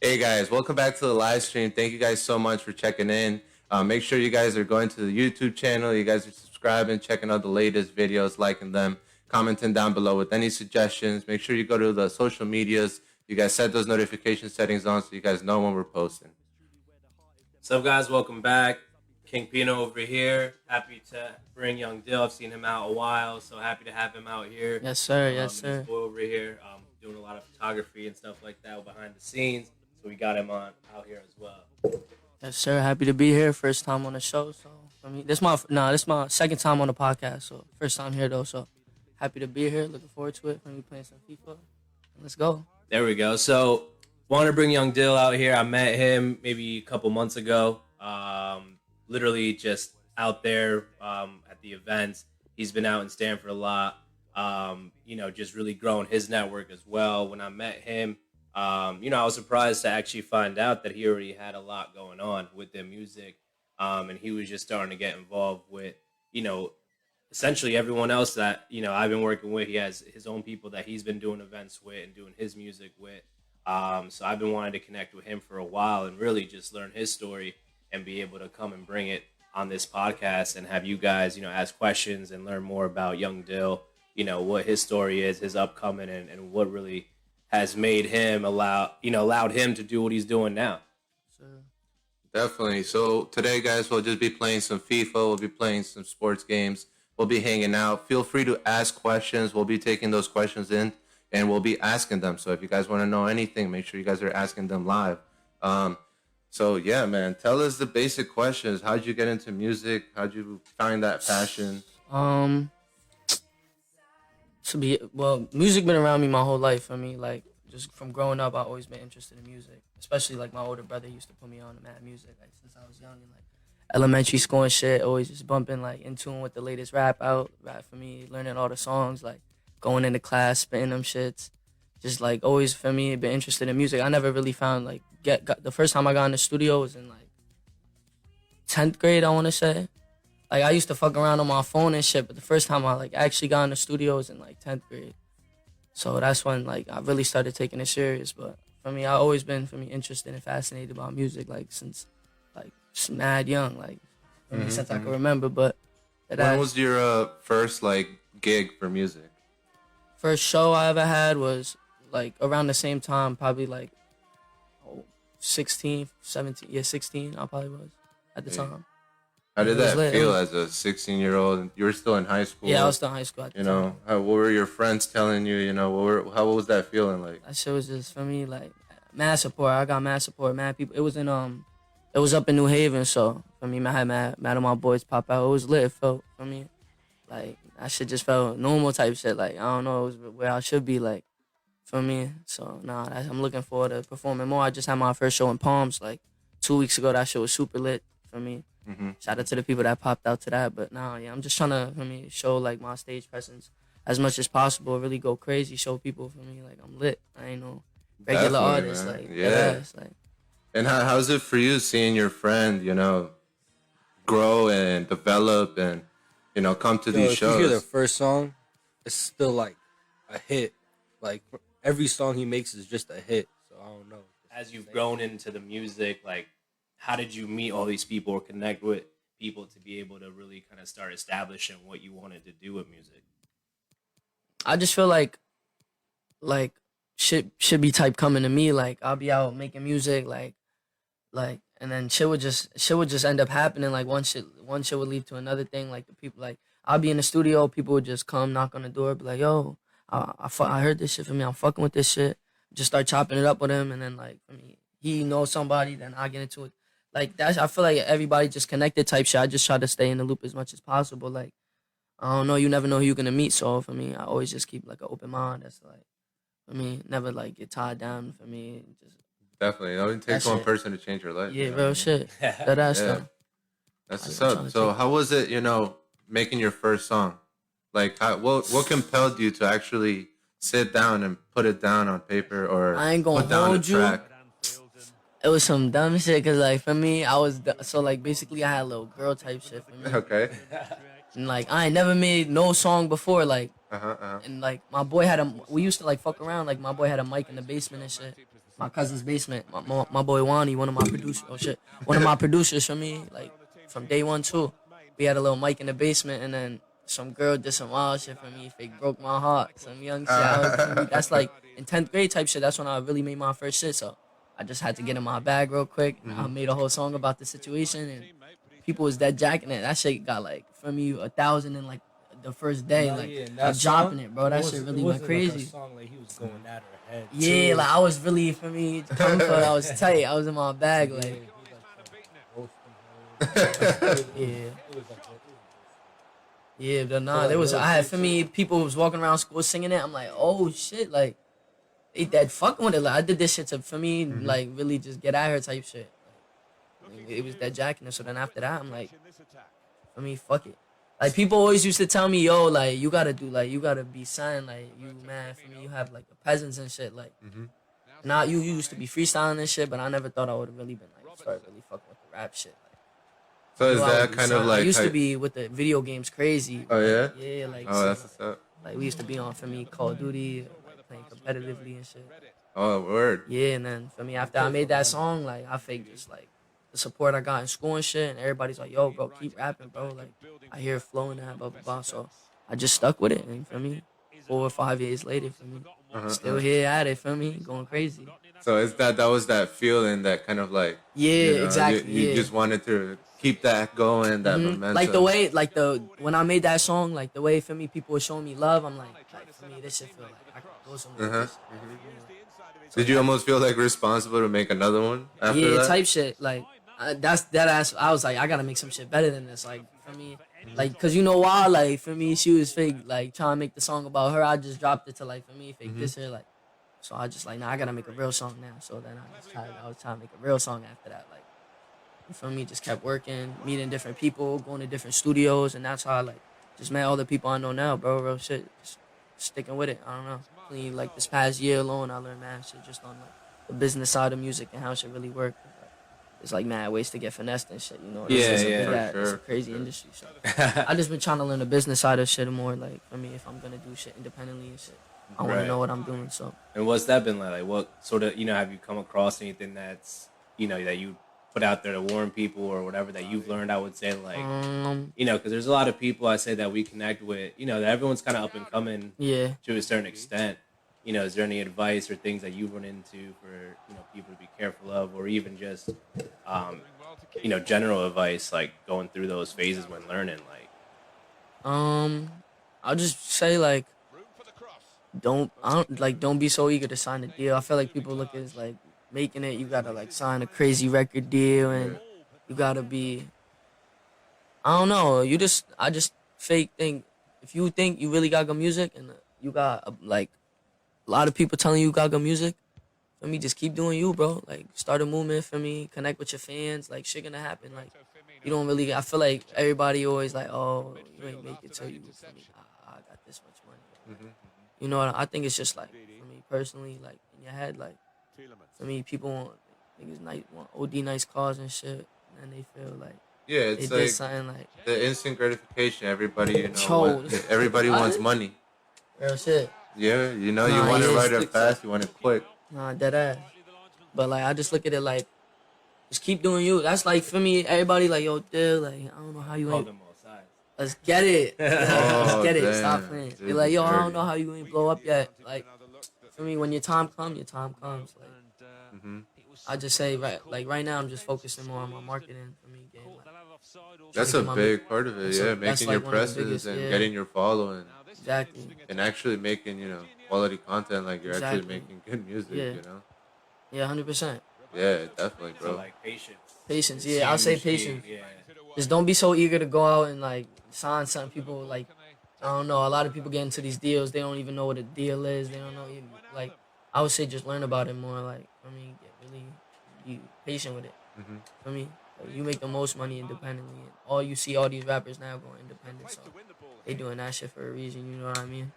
Hey guys, welcome back to the live stream. Thank you guys so much for checking in. Make sure you guys are going to the YouTube channel. You guys are subscribing, checking out the latest videos, liking them, commenting down below with any suggestions. Make sure you go to the social medias. You guys set those notification settings on so you guys know when we're posting. What's up, guys? Welcome back. King Pino over here. Happy to bring Young Dill. I've seen him out a while, so happy to have him out here. Yes, sir. Yes, sir. This boy over here doing a lot of photography and stuff like that behind the scenes. So we got him out here as well. Yes, sir. Happy to be here. First time on the show. So for me, this my second time on the podcast. So first time here though. So happy to be here. Looking forward to it. For me playing some FIFA. Let's go. There we go. So wanted to bring Young Dill out here. I met him maybe a couple months ago. Literally just out there at the events. He's been out in Stanford a lot. Just really growing his network as well. When I met him, I was surprised to actually find out that he already had a lot going on with their music. And he was just starting to get involved with, essentially everyone else that, I've been working with. He has his own people that he's been doing events with and doing his music with. So I've been wanting to connect with him for a while and really just learn his story and be able to come and bring it on this podcast and have you guys, ask questions and learn more about Young Dill, what his story is, his upcoming, and what really has made him allowed him to do what he's doing now. Definitely. So today, guys, we'll just be playing some FIFA. We'll be playing some sports games. We'll be hanging out. Feel free to ask questions. We'll be taking those questions in, and we'll be asking them. So if you guys want to know anything, make sure you guys are asking them live. So yeah, man, tell us the basic questions. How'd you get into music? How'd you find that passion? Music been around me my whole life. I mean, like, just from growing up, I've always been interested in music. Especially, like, my older brother used to put me on to mad music, like, since I was young. And, like, elementary school and shit, always just bumping, like, in tune with the latest rap for me, learning all the songs, like, going into class, spitting them shits. Just, like, always, for me, been interested in music. I never really found, like, the first time I got in the studio was in, like, 10th grade, I want to say. Like, I used to fuck around on my phone and shit, but the first time I, like, actually got in the studio was in, like, 10th grade. So that's when, like, I really started taking it serious. But for me, I always been, interested and fascinated about music, like, since, like, mad young, like, since I can remember. But when was your first, like, gig for music? First show I ever had was, like, around the same time, probably, like, 16, 17, yeah, 16, I probably was at the time. How did that feel as a 16-year-old? You were still in high school. Yeah, I was still in high school at the time. What were your friends telling you? How was that feeling like? That shit was just, for me, like, mad support. I got mad support, mad people. It was up in New Haven, so for me, I had mad of my boys pop out. It was lit. It felt, for me, like, that shit just felt normal type shit. Like, I don't know, it was where I should be, like, for me. So, I'm looking forward to performing more. I just had my first show in Palms, like, 2 weeks ago. That shit was super lit for me. Shout out to the people that popped out to that. But I'm just trying to, show, like, my stage presence as much as possible. Really go crazy, show people, for me, like, I'm lit. I ain't no regular artist, man. Like, yeah. Like. And how's it for you seeing your friend, grow and develop and, come to these shows? If you hear the first song, it's still, like, a hit. Like, every song he makes is just a hit. So I don't know. As you've grown into the music, like, how did you meet all these people or connect with people to be able to really kind of start establishing what you wanted to do with music? I just feel like shit should be type coming to me. Like, I'll be out making music, like, and then shit would just end up happening. Like, one shit would lead to another thing. Like, the people, like, I'll be in the studio, people would just come knock on the door, be like, yo, I heard this shit from me. I'm fucking with this shit. Just start chopping it up with him, and then, like, I mean, he knows somebody, then I get into it. Like, that's, I feel like everybody just connected type shit. I just try to stay in the loop as much as possible. Like, I don't know, you never know who you're gonna meet. So for me, I always just keep, like, an open mind. That's, like, for me, never, like, get tied down. For me, just definitely. It only takes one person to change your life. Yeah, real shit. That's what's up. So how was it, making your first song? Like, what compelled you to actually sit down and put it down on paper or I ain't gonna put down a hold you. track? It was some dumb shit, cause, like, for me, like, basically I had a little girl type shit for me. Okay. And, like, I ain't never made no song before, like, and, like, my boy we used to, like, fuck around, like, my boy had a mic in the basement and shit. my cousin's basement. My boy Wani, one of my producers. Oh shit, one of my producers for me, like from day one too. We had a little mic in the basement, and then some girl did some wild shit for me. Fake broke my heart. Some young shit. That's like in 10th grade type shit. That's when I really made my first shit. So I just had to get in my bag real quick. I made a whole song about the situation, and people was dead jacking it. That shit got like for me 1,000 in like the first day. Nah, Like yeah, and I'm that dropping song, it, bro. That it shit wasn't- really it went wasn't like a crazy. song like he was going at her head. Yeah, too. like I was really for me coming for it. I was tight. I was in my bag, Yeah, like he was, like, roasting her. yeah. It was like Yeah, but nah, like there was real I had shit, for me people was walking around school singing it. I'm like, oh shit, like they that fucking with it. Like I did this shit to for me like really just get at her type shit. Like, it was that jacking it. So then after that, I'm like, for me, fuck it. Like people always used to tell me, yo, like you gotta do like you gotta be signed, like you man. For me, you have like the peasants and shit. Like now you used to be freestyling and shit, but I never thought I would have really been like start really fucking with the rap shit. Like, So you is know, I that would be kind of signed. like I used how- to be with the video games crazy. Oh yeah. Yeah, like Oh, that's what's up. like we used to be on for me Call of Duty, like playing competitively and shit. Oh, word. Yeah, and then for me after I made that song, like I faked just like the support I got in school and shit, and everybody's like, "Yo, bro, keep rapping, bro." Like I hear it flowing that blah blah blah. So I just stuck with it, and for me, 4 or 5 years later, for me, still here at it, for me, going crazy. So is that was that feeling that kind of like Yeah, exactly, You yeah. just wanted to keep that going, that momentum. Like the way, like when I made that song, like the way for me, people were showing me love. I'm like for me, this shit feel like I could go somewhere. With this. Did you almost feel like responsible to make another one after Yeah, that? type shit. Like that's that ass. I was like, I gotta make some shit better than this. Like for me, like cause you know why? Like for me, she was fake. Like trying to make the song about her. I just dropped it to like for me, fake this her. Like so I just like nah, I gotta make a real song now. So then I was trying to make a real song after that. Like for me, just kept working, meeting different people, going to different studios, and that's how I like just met all the people I know now, bro. Real shit, just sticking with it. I don't know. Like this past year alone, I learned mad shit just on like the business side of music and how shit really work. It's like mad ways to get finessed and shit, you know. Yeah, It's yeah, it's for a sure, crazy for sure. industry. So I just been trying to learn the business side of shit more. Like for me, if I'm gonna do shit independently and shit, I want Right. to know what I'm doing. So And what's that been like? Like, what sort of, have you come across anything that's, that you put out there to warn people or whatever that you've learned? I would say, like, because there's a lot of people I say that we connect with, that everyone's kind of up and coming yeah. to a certain extent. Is there any advice or things that you've run into for, people to be careful of, or even just, general advice, like going through those phases when learning, like, I'll just say like, don't be so eager to sign a deal. I feel like people look at it as like making it. You gotta like sign a crazy record deal, and you gotta be. I don't know. I just fake think. If you think you really got good music and you got like a lot of people telling you got good music, for me, just keep doing you, bro. Like start a movement for me. Connect with your fans. Like shit gonna happen. Like you don't really. I feel like everybody always like, oh, you ain't make it till you. For me, I got this much money. You know, I think it's just like for me personally, like in your head, like for me, people want niggas want OD nice cars and shit, and they feel like Yeah, they it's did like something like the instant gratification. Everybody, Yo, everybody wants money. real shit. Yeah, you Nah, want it yeah. right up fast. You want it quick. Nah, dead ass. But like I just look at it like, just keep doing you. That's like for me, everybody like yo, dude, like I don't know how you call ain't. them all sides. Let's get it. Let's Oh, get it. damn. Stop playing. Dude, You're like yo, I dirty. don't know how you ain't blow up yet. Like for me, when your time comes, your time comes. Like I just say right now, I'm just focusing more on my marketing. For me, getting like, That's a big part of it. That's Yeah, that's making like your one of the presses biggest, and yeah. getting your following exactly. and actually making quality content. Like you're actually Exactly. making good music. Yeah. Yeah, 100%. Yeah, definitely, So, bro. like, patience. Patience. Yeah, I'll say Huge key, patience. Yeah. Just don't be so eager to go out and like sign something. People like, I don't know. A lot of people get into these deals. They don't even know what a deal is. They don't know. Like, I would say just learn about it more. Like, get really be patient with it. For me, like, you make the most money independently. And all you see all these rappers now going independent. So they doing that shit for a reason. You know what I mean?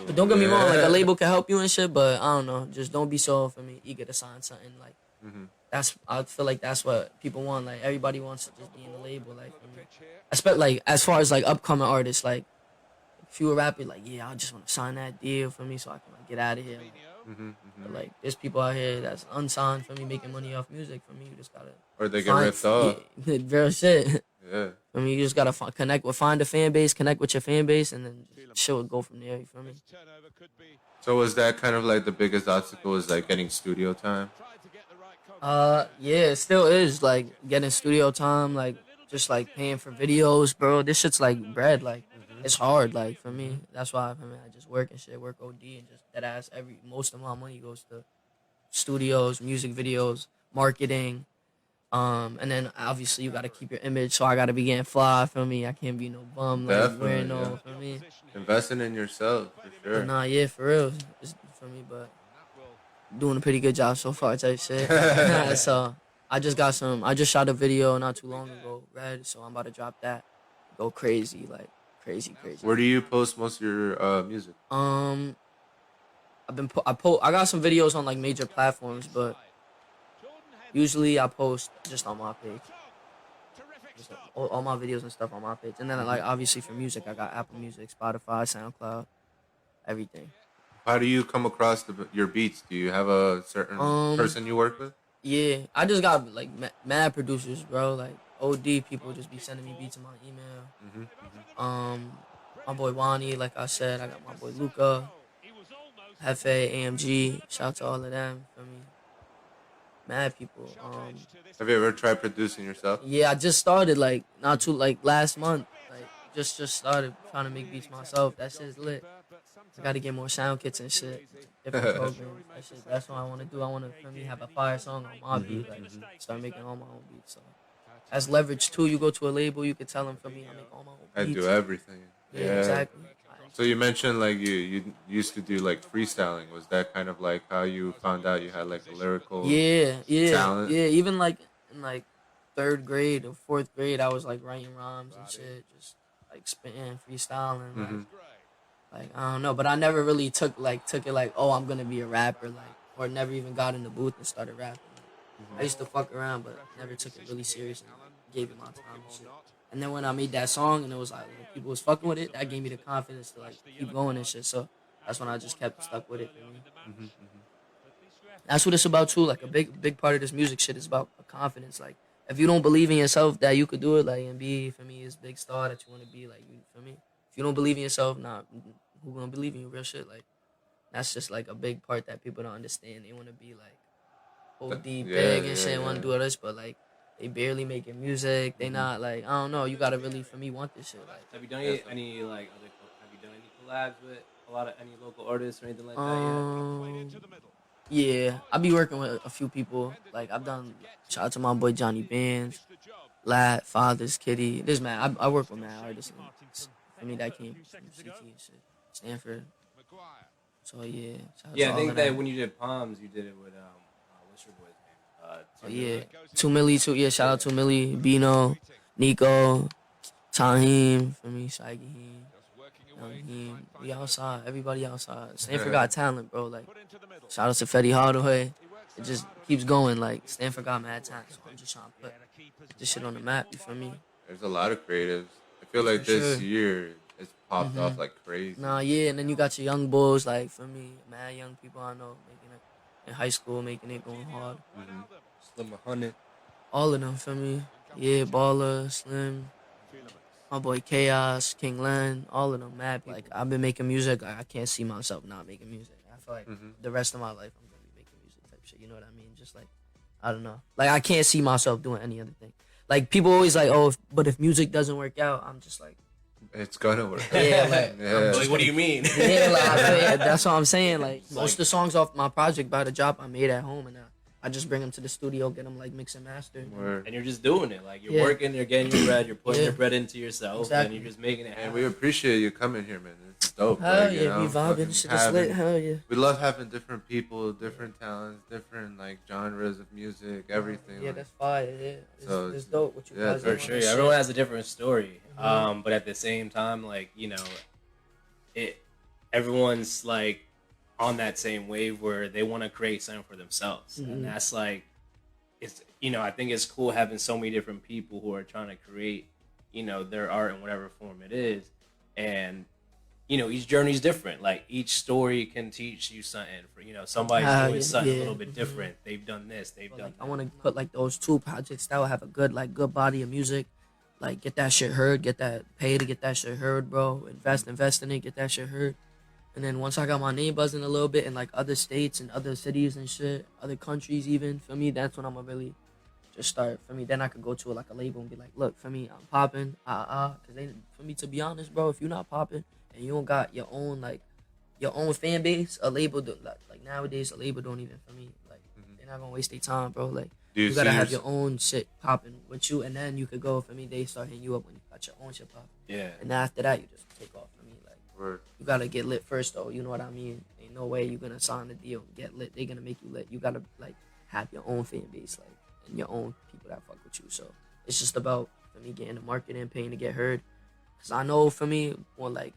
But don't get me wrong. Like a label can help you and shit. But I don't know. Just don't be so for me eager to sign something. Like I feel like that's what people want. Like everybody wants to just be in the label. Like for me, especially like as far as like upcoming artists. Like if you a rapper, like yeah, I just want to sign that deal for me so I can like get out of here. Like there's people out here that's unsigned for me making money off music. For me, you just gotta Or they get ripped off. Yeah, real shit. Yeah. I mean, you just gotta find a fan base, connect with your fan base, and then shit will go from there. You feel me? So was that kind of like the biggest obstacle? Was like getting studio time? Yeah, it still is like getting studio time, like just like paying for videos, bro. This shit's like bread, like it's hard, like for me. That's why I just work and shit, work OD, and just that ass most of my money goes to studios, music videos, marketing. And then obviously you gotta keep your image, so I gotta be getting fly. Feel me? I can't be no bum like Definitely, wearing no. yeah. Feel me? Investing in yourself for But sure. nah, yeah, for real, it's for me. But doing a pretty good job so far, type shit. So I just shot a video not too long ago, Red. So I'm about to drop that. Go crazy, like crazy. Where do you post most of your music? I got some videos on like major platforms, but usually I post just on my page. Just all my videos and stuff on my page, and then like obviously for music, I got Apple Music, Spotify, SoundCloud, everything. How do you come across your beats? Do you have a certain person you work with? Yeah, I just got like mad producers, bro. Like OD people just be sending me beats in my email. My boy Wani, like I said, I got my boy Luca, Hefe, AMG. Shout out to all of them for me. Mad people. Have you ever tried producing yourself? Yeah, I just started like not too like last month. Like just started trying to make beats myself. That shit's lit. I gotta get more sound kits and shit. Different programs. That's what I wanna do. I wanna for me have a fire song on my beat. Like start making all my own beats. So as leverage too, you go to a label, you could tell them for me I make all my own beats. I do everything. Yeah, exactly. So you mentioned like you used to do like freestyling. Was that kind of like how you found out you had like a lyrical talent? Yeah. Even like in like 3rd grade or 4th grade, I was like writing rhymes and shit, just like spitting, freestyling. Like I don't know, but I never really took it like, oh, I'm gonna be a rapper, like, or never even got in the booth and started rapping. I used to fuck around, but never took it really serious and gave it my time and shit. And then when I made that song and it was like when people was fucking with it, that gave me the confidence to like keep going and shit. So that's when I just kept stuck with it. That's what it's about too. Like a big part of this music shit is about confidence. Like if you don't believe in yourself that you could do it, like and be for me is big star that you want to be. Like you for me, if you don't believe in yourself, nah, who gonna believe in you? Real shit. Like that's just like a big part that people don't understand. They want to be like OD big and shit, want to do all this, but like they barely making music. They not like I don't know. You gotta really for me want this shit. Like Have you done any like other? Have you done any collabs with any local artists or anything like that yet? Yeah, I be working with a few people. Like I've done. Shout out to my boy Johnny Bands, Lat, Fathers, Kitty. This man, I work with mad artists. For me, that came from CT and shit, Stanford. So yeah. Yeah, I think that when you did Palms, you did it with what's your boy's name? 2 Milli, too. Yeah, shout out to Milli, Bino, Nico, Tahim, for me, Shaheem. We outside. Everybody outside. Stanford got talent, bro. Like, shout out to Fetty Hardaway. It just keeps going. Like, Stanford got mad talent. So I'm just trying to put this shit on the map. You feel me? There's a lot of creatives. I feel like this year it's popped off like crazy. Nah, yeah. And then you got your young bulls. Like, for me, mad young people I know making it in high school, making it going hard. Slim 100. All of them, for me. Yeah, Baller, Slim. My boy Chaos, King Len, all of them mad people. Like I've been making music. I can't see myself not making music. I feel like the rest of my life I'm gonna be making music type shit. You know what I mean? Just like I don't know. Like I can't see myself doing any other thing. Like people always like, oh, but if music doesn't work out, I'm just like, it's gonna work. Yeah, like, Like, what do you mean? Yeah, like that's what I'm saying. Like most of the songs off my project by the drop I made at home, and I just bring them to the studio, get them like mixed and mastered. And you're just doing it. Like you're working, you're getting your bread, you're putting your bread into yourself, and you're just making it happen. And we appreciate you coming here, man. It's dope. Hell like, yeah, you know, we vibing. Shit is lit. Hell yeah. We love having different people, different talents, different like genres of music, everything. Yeah, like, that's fire. Yeah, it's dope. What you guys for doing. sure. Everyone has a different story. But at the same time, like everyone's like on that same wave where they want to create something for themselves, and that's like. It's I think it's cool having so many different people who are trying to create their art in whatever form it is, and each journey's different. Like each story can teach you something. For somebody's Ah, doing yeah, something a yeah. little bit different. They've done this. They've But done like I that. want to put like those two projects that will have a good body of music, like get that shit heard, get that pay to get that shit heard, bro. Invest in it, get that shit heard. And then once I got my name buzzing a little bit in like other states and other cities and shit, other countries even, for me, that's when I'm gonna really just start. For me, then I could go to like a label and be like, look, for me, I'm popping, cause they, for me, to be honest, bro, if you're not popping and you don't got your own fan base, a label like nowadays a label don't even, for me, like they're not gonna waste their time, bro. Like Do you you gotta see have your your own shit popping with you, and then you could go. For me, they start hitting you up when you got your own shit popping, Yeah. and then after that you just take off. For me, like word? you gotta get lit first, though. You know what I mean? Ain't no way you're gonna sign a deal and get lit. They gonna make you lit. You gotta like have your own fan base, like, and your own people that fuck with you. So it's just about, for me, getting the marketing, paying to get heard. Cause I know, for me, when like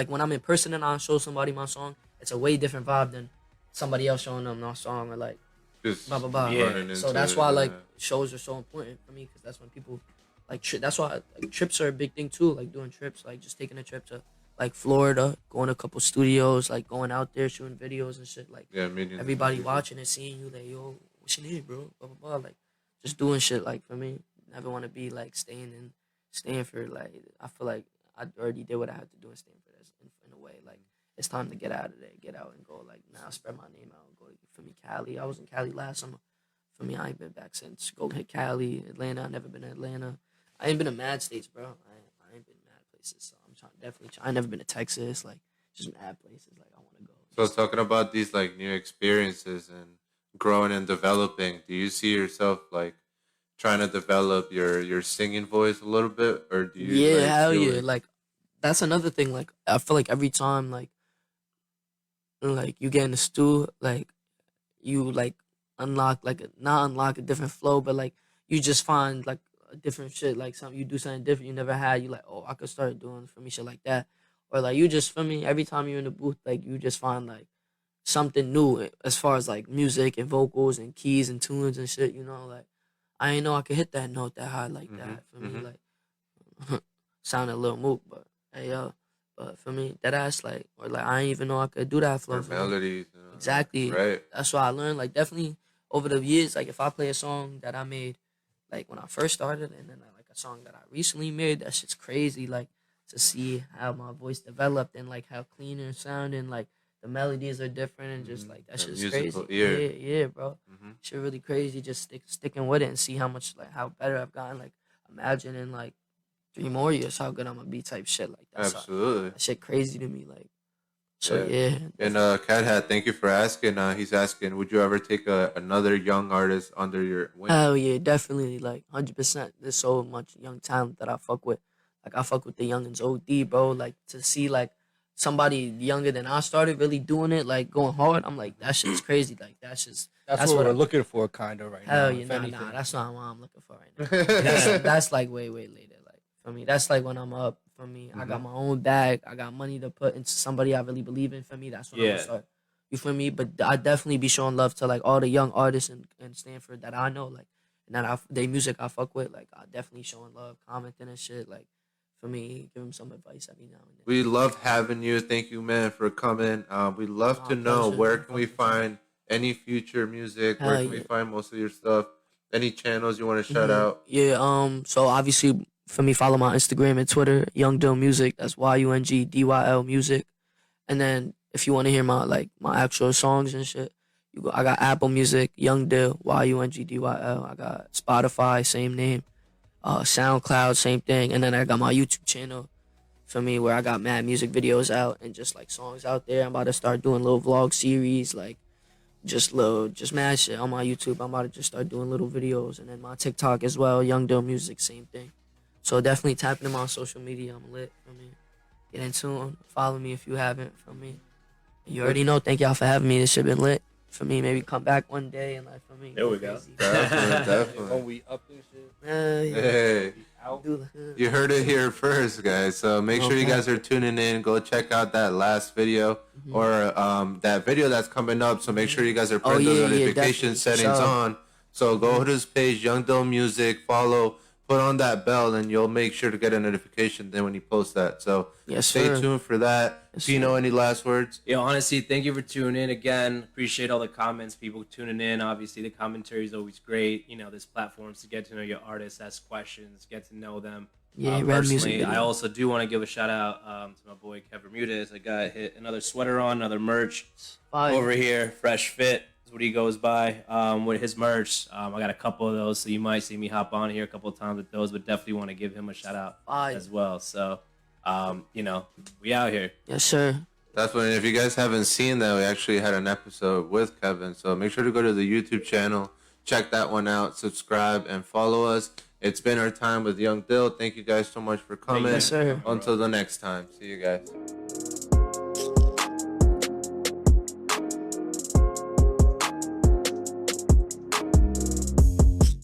when I'm in person and I show somebody my song, it's a way different vibe than somebody else showing them my song, or like Just blah blah blah. Yeah. running So into that's it, why yeah. like shows are so important for me, because that's when people like that's why like trips are a big thing too. Like doing trips, like just taking a trip to like Florida, going to a couple studios, like going out there shooting videos and shit. Like Yeah, meeting everybody people. watching and seeing you, like, yo, what's your name, bro? Blah blah blah. Like just doing shit. Like for me, never want to be like staying in Stanford. Like I feel like I already did what I had to do in Stanford, in a way. Like it's time to get out of there, get out and go. Like now, spread my name out. Go to, for me, Cali. I was in Cali last summer. For me, I ain't been back since. Go hit Cali, Atlanta. I never been to Atlanta. I ain't been to mad states, bro. I ain't been to mad places. So I'm definitely trying. I never been to Texas. Like just mad places. Like I want to go. So talking about these like new experiences and growing and developing, do you see yourself like trying to develop your singing voice a little bit, or do you Yeah, like hell feel yeah. Like that's another thing. Like I feel like every time like you get in the stew, like you like unlock like not unlock a different flow, but like you just find like a different shit, like something you do something different you never had. You like, oh, I could start doing, for me, shit like that, or like you just, for me, every time you're in the booth, like you just find like something new as far as like music and vocals and keys and tunes and shit. You know, like I ain't know I could hit that note that high like that. For me, like sounded a little moot, but hey yo. But for me, that ass like, or like I didn't even know I could do that flow. or For me. melodies? Exactly. Right. That's what I learned. Like definitely over the years, like if I play a song that I made like when I first started, and then like a song that I recently made, that shit's crazy. Like to see how my voice developed and like how cleaner it sounded, and like the melodies are different, and just like that That shit's musical crazy. ear. Yeah, bro. Mhm. Shit really crazy. Just sticking with it and see how much, like how better I've gotten. Like imagine in like 3 more years how good I'm gonna be, type shit. Like Absolutely. that shit crazy to me. Like so Yeah. yeah. And Cat Hat, thank you for asking. He's asking, would you ever take another young artist under your wing? Hell yeah, definitely, like 100%. There's so much young talent that I fuck with. Like I fuck with the youngins OD, bro. Like to see like somebody younger than I started really doing it, like going hard. I'm like, that shit's crazy. Like That's that's what what we're I, looking for, kind of right now. hell yeah, If nah, anything, that's not what I'm looking for right now. That's like way later. Like for me, that's like when I'm up. For me, I got my own bag. I got money to put into somebody I really believe in. For me, that's when I'm Yeah. gonna start. You feel me? But I definitely be showing love to like all the young artists in Stanford that I know, like, and that they music I fuck with. Like I definitely showing love, commenting and shit. Like for me, give them some advice every now and then. We love having you. Thank you, man, for coming. We'd love Nah, to know pleasure. where Fuck can we with you. find any future music? Where Hell can we yeah. find most of your stuff? Any channels you want to shout out? Yeah. So obviously, for me, follow my Instagram and Twitter, Young Dill Music. That's YUNGDYL Music. And then if you want to hear my actual songs and shit, I got Apple Music, Young Dill, YUNGDYL. I got Spotify, same name. SoundCloud, same thing. And then I got my YouTube channel, for me, where I got mad music videos out and just like songs out there. I'm about to start doing little vlog series, like just mad shit on my YouTube. I'm about to just start doing little videos, and then my TikTok as well, Young Dill Music, same thing. So definitely tap into my social media. I'm lit. For me, get in tune. Follow me if you haven't. For me, you already know. Thank y'all for having me. This shit been lit. For me, maybe come back one day and like for me. There we go. crazy. Definitely. when we up and shit, Yeah. Hey, out. you heard it here first, guys. So make sure you Okay. guys are tuning in. Go check out that last video or that video that's coming up. So make sure you guys are putting Oh, those yeah, notification definitely, for settings sure. on. So go to his page, Young Dill Music. Follow. put on that bell, and you'll make sure to get a notification then when he posts that. So Yes, stay sir. tuned for that. Yes, Pino, any last words? Yo, honestly, thank you for tuning in again. Appreciate all the comments, people tuning in. Obviously, the commentary is always great. You know, this platforms to get to know your artists, ask questions, get to know them. Yeah, rap music Personally, I video. also do want to give a shout out to my boy Kev Bermudez. I got hit another sweater on, another merch Fire. over here. Fresh Fit is what he goes by with his merch. I got a couple of those, so you might see me hop on here a couple of times with those, but definitely want to give him a shout out Fire. as well. So, you know, we out here. Yes, sir. That's when, if you guys haven't seen that, we actually had an episode with Kevin. So make sure to go to the YouTube channel, check that one out, subscribe, and follow us. It's been our time with Young Dill. Thank you guys so much for coming. Yes, sir. Until the next time. See you guys.